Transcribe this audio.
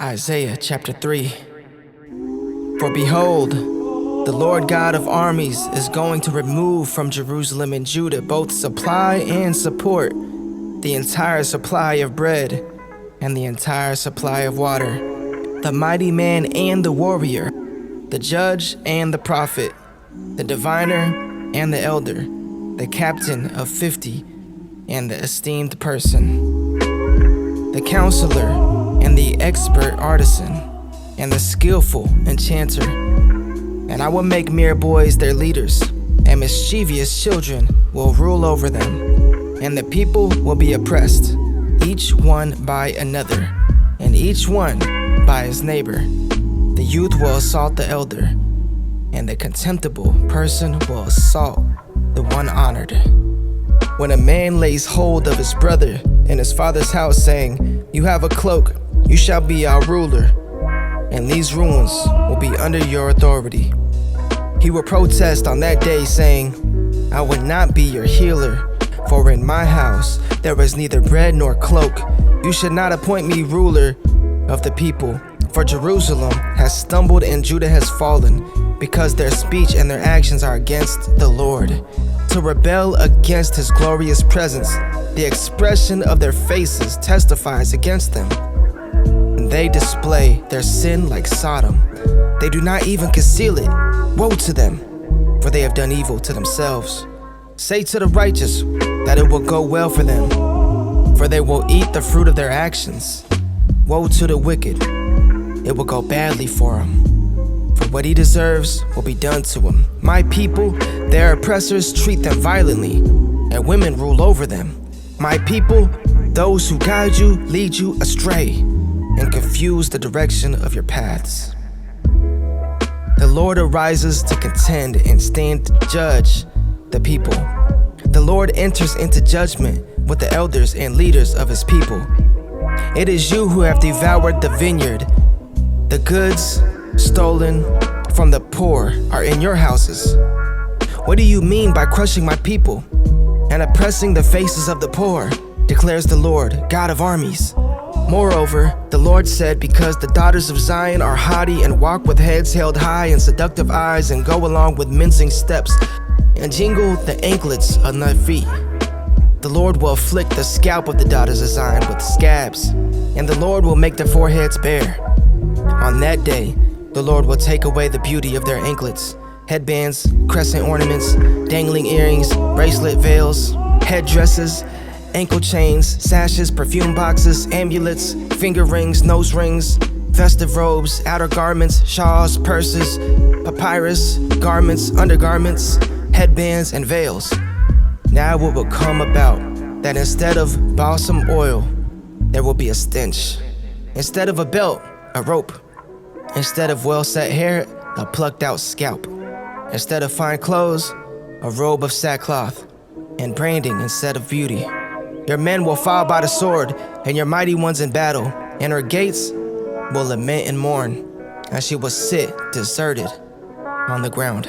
Isaiah chapter 3. For behold, the Lord God of armies is going to remove from Jerusalem and Judah both supply and support, the entire supply of bread and the entire supply of water, the mighty man and the warrior, the judge and the prophet, the diviner and the elder, the captain of 50 and the esteemed person, the counselor and the expert artisan, and the skillful enchanter. And I will make mere boys their leaders, and mischievous children will rule over them. And the people will be oppressed, each one by another, and each one by his neighbor. The youth will assault the elder, and the contemptible person will assault the one honored. When a man lays hold of his brother in his father's house, saying, "You have a cloak, you shall be our ruler, and these ruins will be under your authority," he will protest on that day, saying, "I will not be your healer, for in my house there is neither bread nor cloak. You should not appoint me ruler of the people, for Jerusalem has stumbled and Judah has fallen, because their speech and their actions are against the Lord, to rebel against his glorious presence. The expression of their faces testifies against them. And they display their sin like Sodom. They do not even conceal it. Woe to them, for they have done evil to themselves. Say to the righteous that it will go well for them, for they will eat the fruit of their actions. Woe to the wicked, it will go badly for him, for what he deserves will be done to him. My people, their oppressors treat them violently, and women rule over them. My people, those who guide you lead you astray, and confuse the direction of your paths. The Lord arises to contend and stand to judge the people. The Lord enters into judgment with the elders and leaders of his people. It is you who have devoured the vineyard. The goods stolen from the poor are in your houses. What do you mean by crushing my people and oppressing the faces of the poor, declares the Lord, God of armies. Moreover, the Lord said, because the daughters of Zion are haughty and walk with heads held high and seductive eyes and go along with mincing steps and jingle the anklets on their feet, the Lord will afflict the scalp of the daughters of Zion with scabs, and the Lord will make their foreheads bare. On that day, the Lord will take away the beauty of their anklets, headbands, crescent ornaments, dangling earrings, bracelet veils, headdresses, ankle chains, sashes, perfume boxes, amulets, finger rings, nose rings, festive robes, outer garments, shawls, purses, papyrus, garments, undergarments, headbands, and veils. Now it will come about that instead of balsam oil, there will be a stench. Instead of a belt, a rope. Instead of well-set hair, a plucked-out scalp. Instead of fine clothes, a robe of sackcloth, and branding instead of beauty. Your men will fall by the sword, and your mighty ones in battle, and her gates will lament and mourn, and she will sit deserted on the ground.